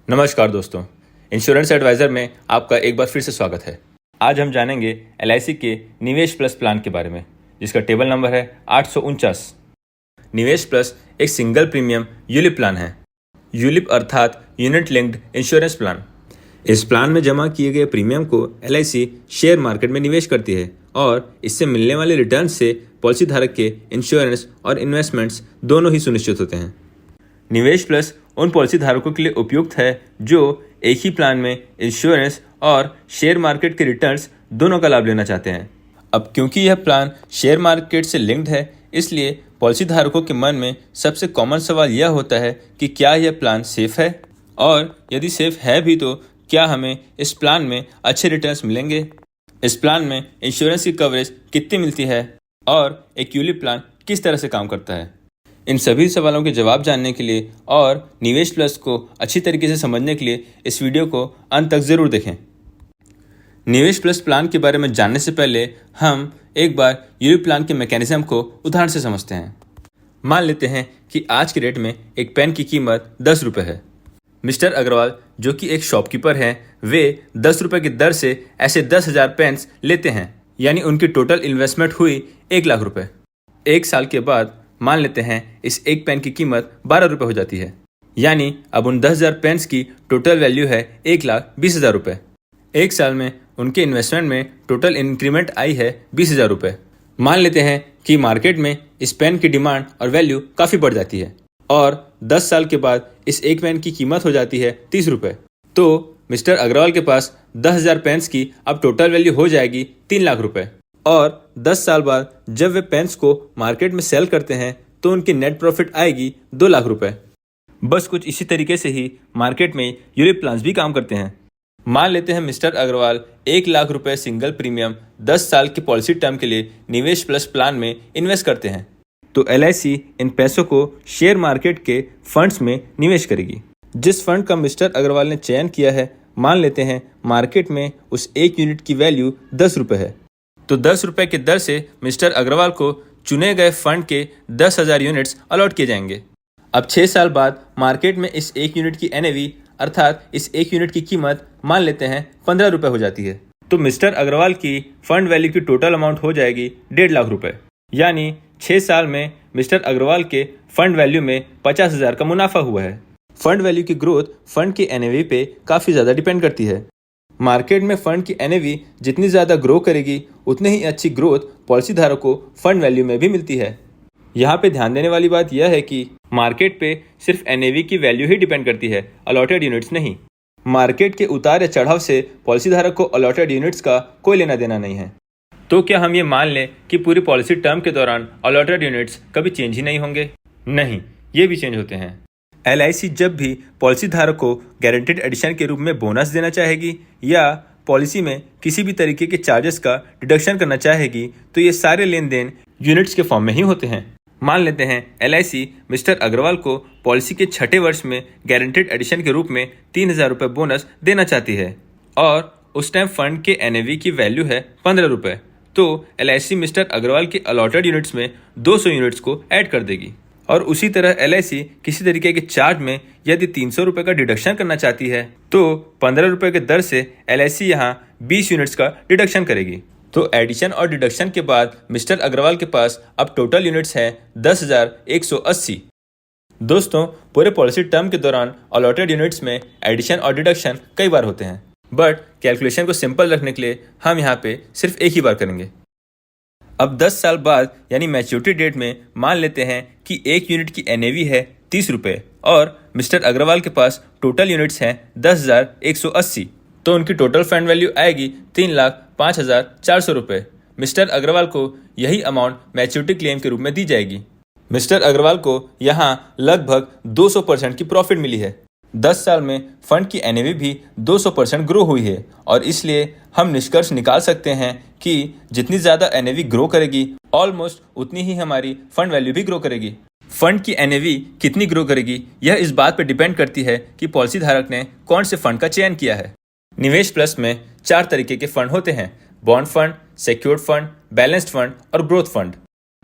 नमस्कार दोस्तों, insurance adviser में आपका एक बार फिर से स्वागत है। आज हम जानेंगे LIC के निवेश प्लस प्लान के बारे में, जिसका टेबल नंबर है 849। निवेश प्लस एक सिंगल प्रीमियम यूलिप प्लान है। यूलिप अर्थात यूनिट लिंक्ड इंश्योरेंस प्लान। इस प्लान में जमा किए गए प्रीमियम को LIC शेयर मार्केट में निवेश करती है और इससे मिलने वाले रिटर्न से पॉलिसी धारक के इंश्योरेंस और इन्वेस्टमेंट्स दोनों ही सुनिश्चित होते हैं। निवेश प्लस उन पॉलिसी धारकों के लिए उपयुक्त है जो एक ही प्लान में इंश्योरेंस और शेयर मार्केट के रिटर्न्स दोनों का लाभ लेना चाहते हैं। अब क्योंकि यह प्लान शेयर मार्केट से लिंक्ड है, इसलिए पॉलिसी धारकों के मन में सबसे कॉमन सवाल यह होता है कि क्या यह प्लान सेफ है, और यदि सेफ है भी तो क्या हमें इस प्लान में अच्छे रिटर्न्स मिलेंगे। इस प्लान में इंश्योरेंस की कवरेज कितनी मिलती है और एक यूलिप प्लान किस तरह से काम करता है। इन सभी सवालों के जवाब जानने के लिए और निवेश प्लस को अच्छी तरीके से समझने के लिए इस वीडियो को अंत तक ज़रूर देखें। निवेश प्लस प्लान के बारे में जानने से पहले हम एक बार यूलिप प्लान के मैकेनिज्म को उदाहरण से समझते हैं। मान लेते हैं कि आज के रेट में एक पेन की कीमत 10 रुपये है। मिस्टर अग्रवाल, जो कि एक शॉपकीपर हैं, वे 10 रुपये की दर से ऐसे 10,000 पेन्स लेते हैं, यानी उनकी टोटल इन्वेस्टमेंट हुई 1 लाख रुपये। एक साल के बाद मान लेते हैं इस एक पेन की कीमत 12 रुपये हो जाती है, यानी अब उन 10,000 पेन्स की टोटल वैल्यू है 1,20,000 रुपये। एक साल में उनके इन्वेस्टमेंट में टोटल इंक्रीमेंट आई है 20,000 रुपये। मान लेते हैं कि मार्केट में इस पेन की डिमांड और वैल्यू काफ़ी बढ़ जाती है और 10 साल के बाद इस एक पेन की कीमत हो जाती है 30 रुपये। तो मिस्टर अग्रवाल के पास 10,000 पेन्स की अब टोटल वैल्यू हो जाएगी 3 लाख रुपये, और 10 साल बाद जब वे पेन्स को मार्केट में सेल करते हैं तो उनकी नेट प्रॉफिट आएगी 2 लाख रुपए। बस कुछ इसी तरीके से ही मार्केट में यूलिप प्लान्स भी काम करते हैं। मान लेते हैं मिस्टर अग्रवाल 1 लाख रुपए सिंगल प्रीमियम 10 साल की पॉलिसी टर्म के लिए निवेश प्लस प्लान में इन्वेस्ट करते हैं, तो LIC इन पैसों को शेयर मार्केट के फंड्स में निवेश करेगी। जिस फंड का मिस्टर अग्रवाल ने चयन किया है, मान लेते हैं मार्केट में उस एक यूनिट की वैल्यू 10 रुपये है, तो 10 रुपये की दर से मिस्टर अग्रवाल को चुने गए फंड के 10,000 यूनिट्स अलॉट किए जाएंगे। अब 6 साल बाद मार्केट में इस एक यूनिट की NAV अर्थात इस एक यूनिट की कीमत मान लेते हैं 15 रुपये हो जाती है, तो मिस्टर अग्रवाल की फंड वैल्यू की टोटल अमाउंट हो जाएगी 1.5 लाख रुपये। यानी 6 साल में मिस्टर अग्रवाल के फंड वैल्यू में 50,000 का मुनाफा हुआ है। फंड वैल्यू की ग्रोथ फंड की NAV पे काफ़ी ज़्यादा डिपेंड करती है। मार्केट में फंड की NAV जितनी ज़्यादा ग्रो करेगी, उतनी ही अच्छी ग्रोथ पॉलिसी धारक को फंड वैल्यू में भी मिलती है। यहाँ पे ध्यान देने वाली बात यह है कि मार्केट पे सिर्फ NAV की वैल्यू ही डिपेंड करती है, अलॉटेड यूनिट्स नहीं। मार्केट के उतार या चढ़ाव से पॉलिसी धारक को अलॉटेड यूनिट्स का कोई लेना देना नहीं है। तो क्या हम ये मान लें कि पूरी पॉलिसी टर्म के दौरान अलॉटेड यूनिट्स कभी चेंज ही नहीं होंगे? नहीं, ये भी चेंज होते हैं। LIC जब भी पॉलिसी धारक को गारंटेड एडिशन के रूप में बोनस देना चाहेगी या पॉलिसी में किसी भी तरीके के चार्जेस का डिडक्शन करना चाहेगी, तो ये सारे लेन देन यूनिट्स के फॉर्म में ही होते हैं। मान लेते हैं LIC मिस्टर अग्रवाल को पॉलिसी के 6ठे वर्ष में गारंटेड एडिशन के रूप में 3,000 रुपये बोनस देना चाहती है और उस टाइम फंड के NAV की वैल्यू है 15 रुपये, तो LIC मिस्टर अग्रवाल के अलॉटेड यूनिट्स में 200 यूनिट्स को ऐड कर देगी। और उसी तरह LIC किसी तरीके के चार्ज में यदि 300 रुपये का डिडक्शन करना चाहती है, तो 15 रुपये के दर से LIC यहाँ 20 यूनिट्स का डिडक्शन करेगी। तो एडिशन और डिडक्शन के बाद मिस्टर अग्रवाल के पास अब टोटल यूनिट्स हैं 10,180। दोस्तों, पूरे पॉलिसी टर्म के दौरान अलॉटेड यूनिट्स में एडिशन और डिडक्शन कई बार होते हैं, बट कैलकुलेशन को सिंपल रखने के लिए हम यहाँ पे सिर्फ एक ही बार करेंगे। अब 10 साल बाद यानी मैच्योरिटी डेट में मान लेते हैं कि एक यूनिट की NAV है 30 रुपये और मिस्टर अग्रवाल के पास टोटल यूनिट्स हैं 10,180, तो उनकी टोटल फंड वैल्यू आएगी 3,05,400 रुपये। मिस्टर अग्रवाल को यही अमाउंट मैच्योरिटी क्लेम के रूप में दी जाएगी। मिस्टर अग्रवाल को यहाँ लगभग 200% की प्रॉफिट मिली है। 10 साल में फंड की NAV भी 200% ग्रो हुई है और इसलिए हम निष्कर्ष निकाल सकते हैं कि जितनी ज़्यादा NAV ग्रो करेगी, ऑलमोस्ट उतनी ही हमारी फंड वैल्यू भी ग्रो करेगी। फंड की NAV कितनी ग्रो करेगी, यह इस बात पर डिपेंड करती है कि पॉलिसी धारक ने कौन से फंड का चयन किया है। निवेश प्लस में 4 तरीके के फंड होते हैं: bond fund, secured fund, balanced fund और ग्रोथ फंड।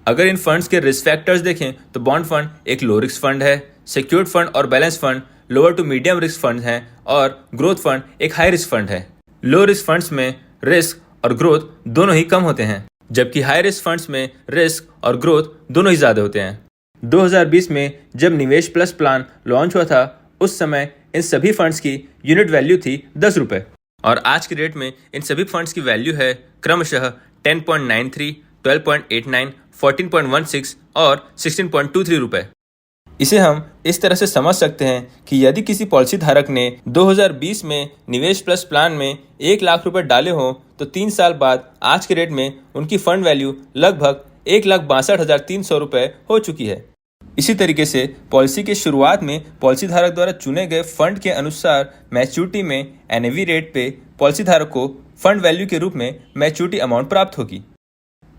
अगर इन फंड्स के रिस्क फैक्टर्स देखें तो बॉन्ड फंड एक लो रिस्क फंड है, सिक्योर्ड फंड और balance fund lower to medium risk fund हैं और ग्रोथ फंड एक हाई रिस्क फंड है। लो रिस्क फंड्स में रिस्क और ग्रोथ दोनों ही कम होते हैं, जबकि हाई रिस्क फंड्स में रिस्क और ग्रोथ दोनों ही ज़्यादा होते हैं। 2020 में जब निवेश प्लस प्लान लॉन्च हुआ था, उस समय इन सभी फंड्स की यूनिट वैल्यू थी 10 रुपये और आज की डेट में इन सभी फंड्स की वैल्यू है क्रमशः 10.93, 12.89, 14.16 और 16.23 रुपये। इसे हम इस तरह से समझ सकते हैं कि यदि किसी पॉलिसी धारक ने 2020 में निवेश प्लस प्लान में 1 लाख रुपए डाले हों तो 3 साल बाद आज के रेट में उनकी फंड वैल्यू लगभग 1,62,300 रुपये हो चुकी है। इसी तरीके से पॉलिसी के शुरुआत में पॉलिसी धारक द्वारा चुने गए फंड के अनुसार मैच्योरिटी में एनएवी रेट पे पॉलिसी धारक को फंड वैल्यू के रूप में मैच्योरिटी अमाउंट प्राप्त होगी।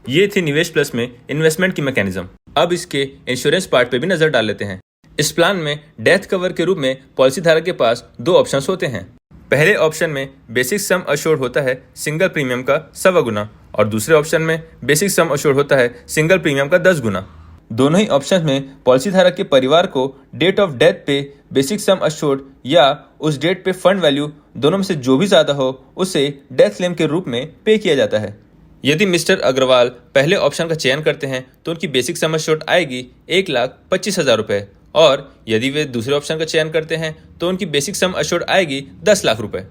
ये थी निवेश प्लस में इन्वेस्टमेंट की मैकेनिज्म। अब इसके इंश्योरेंस पार्ट पे भी नजर डाल लेते हैं। इस प्लान में डेथ कवर के रूप में पॉलिसी धारक के पास 2 ऑप्शंस होते हैं। पहले ऑप्शन में बेसिक सम अश्योर्ड होता है सिंगल प्रीमियम का 1.25 गुना और दूसरे ऑप्शन में बेसिक सम अश्योर्ड होता है सिंगल प्रीमियम का 10 गुना। दोनों ही ऑप्शन में पॉलिसी धारक के परिवार को डेट ऑफ डेथ पे बेसिक सम अश्योर्ड या उस डेट पे फंड वैल्यू दोनों में से जो भी ज्यादा हो उसे डेथ क्लेम के रूप में पे किया जाता है। यदि मिस्टर अग्रवाल पहले ऑप्शन का चयन करते हैं तो उनकी बेसिक सम अश्योर्ड आएगी 1,25,000 रुपये और यदि वे दूसरे ऑप्शन का चयन करते हैं तो उनकी बेसिक सम अश्योर्ड आएगी 10 लाख रुपये।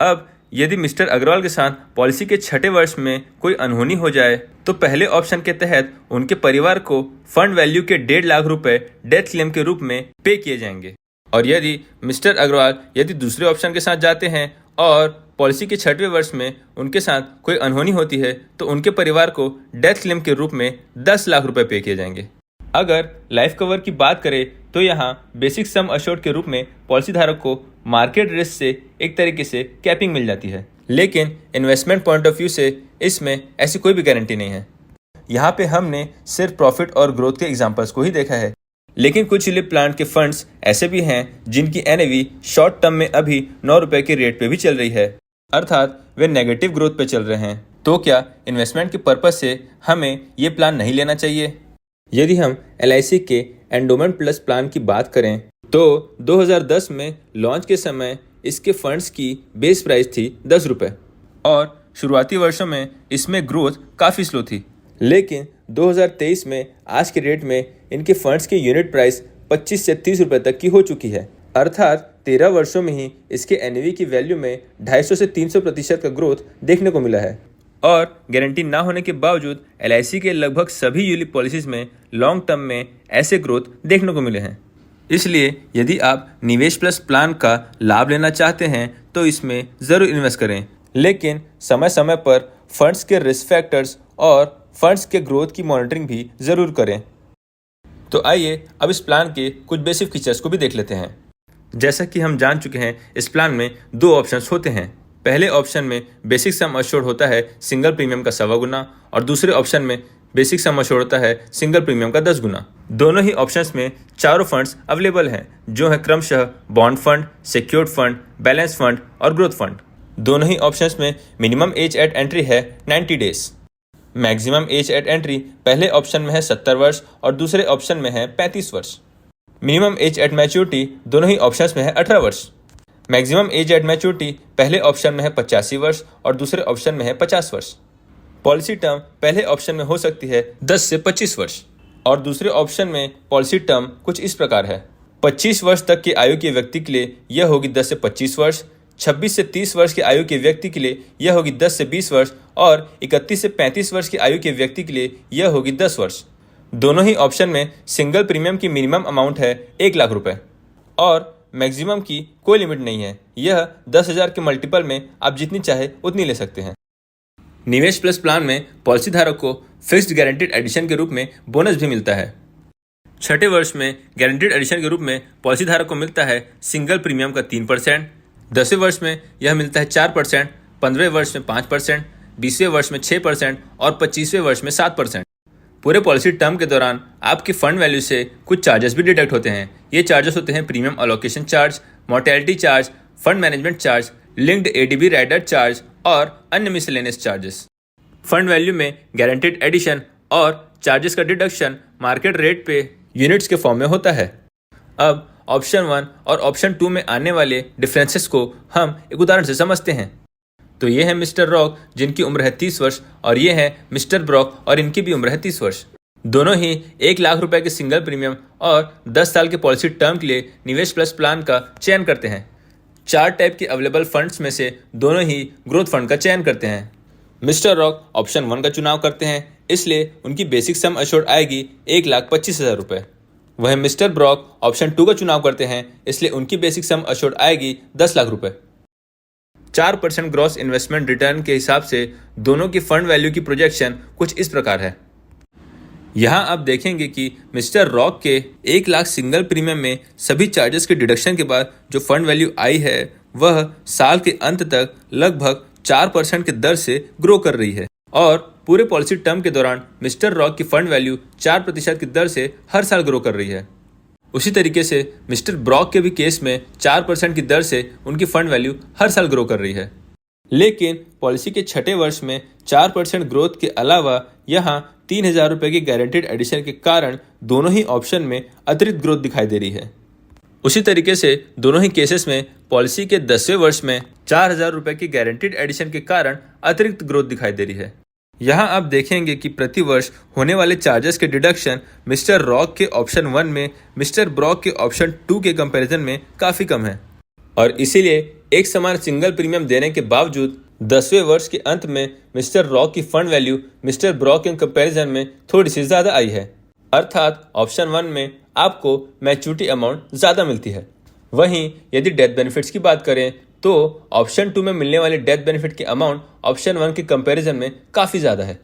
अब यदि मिस्टर अग्रवाल के साथ पॉलिसी के 6ठे वर्ष में कोई अनहोनी हो जाए तो पहले ऑप्शन के तहत उनके परिवार को फंड वैल्यू के 1.5 लाख रुपए डेथ क्लेम के रूप में पे किए जाएंगे। और यदि मिस्टर अग्रवाल दूसरे ऑप्शन के साथ जाते हैं और पॉलिसी के 6वें वर्ष में उनके साथ कोई अनहोनी होती है तो उनके परिवार को डेथ क्लेम के रूप में 10 लाख रुपए पे किए जाएंगे। अगर लाइफ कवर की बात करें तो यहाँ बेसिक सम अश्योर्ड के रूप में पॉलिसी धारक को मार्केट रिस्क से एक तरीके से कैपिंग मिल जाती है, लेकिन इन्वेस्टमेंट पॉइंट ऑफ व्यू से इसमें ऐसी कोई भी गारंटी नहीं है। यहाँ पे हमने सिर्फ प्रॉफिट और ग्रोथ के एग्जांपल्स को ही देखा है, लेकिन कुछ यूलिप प्लान के फंड्स ऐसे भी हैं जिनकी एनएवी शॉर्ट टर्म में अभी 9 रुपए के रेट पे भी चल रही है, अर्थात वे नेगेटिव ग्रोथ पे चल रहे हैं। तो क्या इन्वेस्टमेंट के पर्पज से हमें ये प्लान नहीं लेना चाहिए? यदि हम LIC के एंडोमेंट प्लस प्लान की बात करें तो 2010 में लॉन्च के समय इसके फंड्स की बेस प्राइस थी 10 रुपये और शुरुआती वर्षों में इसमें ग्रोथ काफ़ी स्लो थी, लेकिन 2023 में आज के रेट में इनके फंड्स की यूनिट प्राइस 25 से 30 रुपये तक की हो चुकी है, अर्थात 13 वर्षों में ही इसके एनएवी की वैल्यू में 250 से 300% का ग्रोथ देखने को मिला है। और गारंटी ना होने के बावजूद LIC के लगभग सभी यूलिप पॉलिसीज में लॉन्ग टर्म में ऐसे ग्रोथ देखने को मिले हैं। इसलिए यदि आप निवेश प्लस प्लान का लाभ लेना चाहते हैं तो इसमें ज़रूर इन्वेस्ट करें, लेकिन समय समय पर फंड्स के रिस्क फैक्टर्स और फंड्स के ग्रोथ की मॉनिटरिंग भी ज़रूर करें। तो आइए अब इस प्लान के कुछ बेसिक फीचर्स को भी देख लेते हैं। जैसा कि हम जान चुके हैं, इस प्लान में 2 ऑप्शंस होते हैं। पहले ऑप्शन में बेसिक सम अश्योर्ड होता है सिंगल प्रीमियम का 1.25 गुना और दूसरे ऑप्शन में बेसिक सम अश्योर्ड होता है सिंगल प्रीमियम का 10 गुना। दोनों ही ऑप्शंस में चारों फंड्स अवेलेबल हैं, जो है क्रमशः bond fund, secured fund, balance fund और ग्रोथ फंड। दोनों ही ऑप्शंस में मिनिमम एज एट एंट्री है 90 days. Maximum age eight entry पहले ऑप्शन में है 70 वर्ष और दूसरे ऑप्शन में है 35 वर्ष। मिनिमम एज एट मैच्योरिटी दोनों ही ऑप्शंस में है 18 वर्ष। मैक्सिमम एज एट मैच्योरिटी पहले ऑप्शन में है 85 वर्ष और दूसरे ऑप्शन में है 50 वर्ष। पॉलिसी टर्म पहले ऑप्शन में हो सकती है 10 से 25 वर्ष और दूसरे ऑप्शन में पॉलिसी टर्म कुछ इस प्रकार है। 25 वर्ष तक की आयु के व्यक्ति के लिए यह होगी 10 से 25 वर्ष, 26 से 30 वर्ष की आयु के व्यक्ति के लिए यह होगी 10 से 20 वर्ष और 31 से 35 वर्ष की आयु के व्यक्ति के लिए यह होगी 10 वर्ष। दोनों ही ऑप्शन में सिंगल प्रीमियम की मिनिमम अमाउंट है 1 लाख रुपए और मैक्सिमम की कोई लिमिट नहीं है। यह 10,000 के मल्टीपल में आप जितनी चाहे उतनी ले सकते हैं। निवेश प्लस प्लान में पॉलिसी धारक को फिक्स्ड गारंटीड एडिशन के रूप में बोनस भी मिलता है। 6ठे वर्ष में गारंटीड एडिशन के रूप में पॉलिसी धारक को मिलता है सिंगल प्रीमियम का 3%, 10वें वर्ष में यह मिलता है 4%, 15वें वर्ष में 5%, 20वें वर्ष में 6% और 25वें वर्ष में 7%। पूरे पॉलिसी टर्म के दौरान आपकी फंड वैल्यू से कुछ चार्जेस भी डिडक्ट होते हैं। ये चार्जेस होते हैं premium allocation charge, mortality charge, fund management charge, linked ADB rider charge और अन्य मिसलेनियस चार्जेस। फंड वैल्यू में गारंटीड एडिशन और चार्जेस का डिडक्शन मार्केट रेट पे यूनिट्स के फॉर्म में होता है। अब ऑप्शन 1 और ऑप्शन 2 में आने वाले डिफरेंसेस को हम एक उदाहरण से समझते हैं। तो ये है मिस्टर रॉक जिनकी उम्र है 30 वर्ष और ये है मिस्टर ब्रॉक और इनकी भी उम्र है 30 वर्ष। दोनों ही 1 लाख रुपए के सिंगल प्रीमियम और 10 साल के पॉलिसी टर्म के लिए निवेश प्लस प्लान का चयन करते हैं। 4 टाइप के अवेलेबल फंड्स में से दोनों ही ग्रोथ फंड का चयन करते हैं। मिस्टर रॉक ऑप्शन 1 का चुनाव करते हैं, इसलिए उनकी बेसिक सम अश्योर्ड आएगी 1,25,000 रुपये। वह मिस्टर ब्रॉक ऑप्शन 2 का चुनाव करते हैं, इसलिए उनकी बेसिक सम अश्योर्ड आएगी 10 लाख रुपये। 4% ग्रॉस इन्वेस्टमेंट रिटर्न के हिसाब से दोनों की फंड वैल्यू की प्रोजेक्शन कुछ इस प्रकार है। यहाँ आप देखेंगे कि मिस्टर रॉक के 1 लाख सिंगल प्रीमियम में सभी चार्जेस के डिडक्शन के बाद जो फंड वैल्यू आई है वह साल के अंत तक लगभग 4% की दर से ग्रो कर रही है और पूरे पॉलिसी टर्म के दौरान मिस्टर रॉक की फंड वैल्यू 4% की दर से हर साल ग्रो कर रही है। उसी तरीके से मिस्टर ब्रॉक के भी केस में 4% की दर से उनकी फंड वैल्यू हर साल ग्रो कर रही है। लेकिन पॉलिसी के छठे वर्ष में 4% ग्रोथ के अलावा यहाँ 3,000 रुपये की गारंटीड एडिशन के कारण दोनों ही ऑप्शन में अतिरिक्त ग्रोथ दिखाई दे रही है। उसी तरीके से दोनों ही केसेस में पॉलिसी के 10वें वर्ष में 4,000 रुपये की गारंटीड एडिशन के कारण अतिरिक्त ग्रोथ दिखाई दे रही है। यहाँ आप देखेंगे कि प्रति वर्ष होने वाले चार्जेस के डिडक्शन मिस्टर रॉक के ऑप्शन 1 में मिस्टर ब्रॉक के ऑप्शन 2 के कंपैरिजन में काफ़ी कम है और इसीलिए एक समान सिंगल प्रीमियम देने के बावजूद 10वें वर्ष के अंत में मिस्टर रॉक की फंड वैल्यू मिस्टर ब्रॉक के कंपैरिजन में थोड़ी सी ज़्यादा आई है। अर्थात ऑप्शन 1 में आपको मैच्योरिटी अमाउंट ज़्यादा मिलती है। वहीं यदि डेथ बेनिफिट्स की बात करें तो ऑप्शन 2 में मिलने वाले डेथ बेनिफिट की अमाउंट ऑप्शन 1 के कंपैरिजन में काफ़ी ज़्यादा है।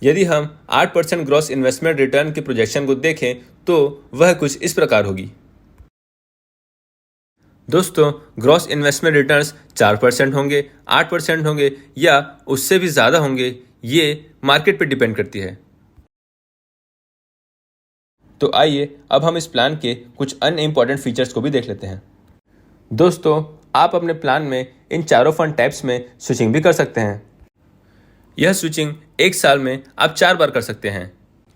यदि हम 8% ग्रॉस इन्वेस्टमेंट रिटर्न के प्रोजेक्शन को देखें तो वह कुछ इस प्रकार होगी। दोस्तों, ग्रॉस इन्वेस्टमेंट रिटर्न्स 4% होंगे, 8% होंगे या उससे भी ज़्यादा होंगे, ये मार्केट पर डिपेंड करती है। तो आइए अब हम इस प्लान के कुछ अन्य इंपॉर्टेंट फीचर्स को भी देख लेते हैं। दोस्तों, आप अपने प्लान में इन चारों फंड टाइप्स में स्विचिंग भी कर सकते हैं। यह स्विचिंग एक साल में आप 4 बार कर सकते हैं।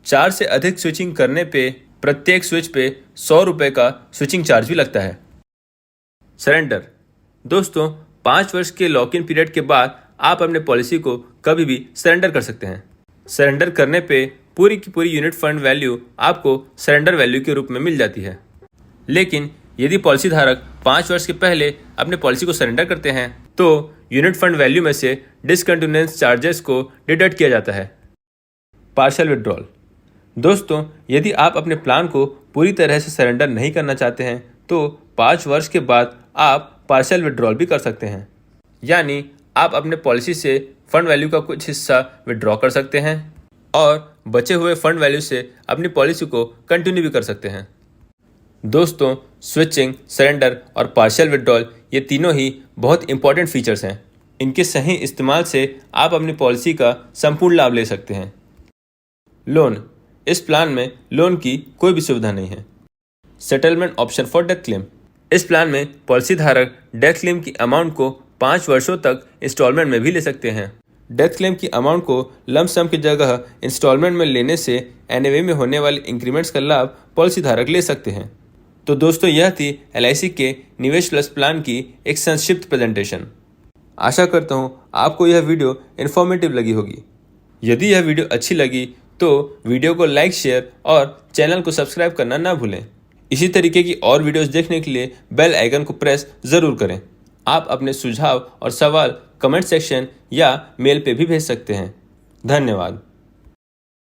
4 से अधिक स्विचिंग करने पे प्रत्येक स्विच पे 100 रुपये का स्विचिंग चार्ज भी लगता है। सरेंडर। दोस्तों, 5 वर्ष के लॉक इन पीरियड के बाद आप अपने पॉलिसी को कभी भी सरेंडर कर सकते हैं। सरेंडर करने पे पूरी की पूरी यूनिट फंड वैल्यू आपको सरेंडर वैल्यू के रूप में मिल जाती है। लेकिन यदि पॉलिसी धारक 5 वर्ष के पहले अपने पॉलिसी को सरेंडर करते हैं तो यूनिट फंड वैल्यू में से डिसकंटिन्यूएंस चार्जेस को डिडक्ट किया जाता है। Partial withdrawal. दोस्तों, यदि आप अपने प्लान को पूरी तरह से सरेंडर नहीं करना चाहते हैं तो 5 वर्ष के बाद आप पार्शियल विड्रॉल भी कर सकते हैं। यानी आप अपने पॉलिसी से फंड वैल्यू का कुछ हिस्सा विड्रॉ कर सकते हैं और बचे हुए फंड वैल्यू से अपनी पॉलिसी को कंटिन्यू भी कर सकते हैं। दोस्तों, स्विचिंग, सरेंडर और पार्शियल विड्रॉल ये तीनों ही बहुत इंपॉर्टेंट फीचर्स हैं। इनके सही इस्तेमाल से आप अपनी पॉलिसी का संपूर्ण लाभ ले सकते हैं। लोन। इस प्लान में लोन की कोई भी सुविधा नहीं है। Settlement option for death claim. इस प्लान में पॉलिसी धारक डेथ क्लेम की अमाउंट को 5 वर्षों तक इंस्टॉलमेंट में भी ले सकते हैं। डेथ क्लेम की अमाउंट को लंप सम की जगह इंस्टॉलमेंट में लेने से एनएवी में होने वाले इंक्रीमेंट्स का लाभ पॉलिसी धारक ले सकते हैं। तो दोस्तों, यह थी LIC के निवेश प्लस प्लान की एक संक्षिप्त प्रेजेंटेशन। आशा करता हूँ आपको यह वीडियो इन्फॉर्मेटिव लगी होगी। यदि यह वीडियो अच्छी लगी तो वीडियो को लाइक, शेयर और चैनल को सब्सक्राइब करना ना भूलें। इसी तरीके की और वीडियोस देखने के लिए बेल आइकन को प्रेस ज़रूर करें। आप अपने सुझाव और सवाल कमेंट सेक्शन या मेल पे भी भेज सकते हैं। धन्यवाद।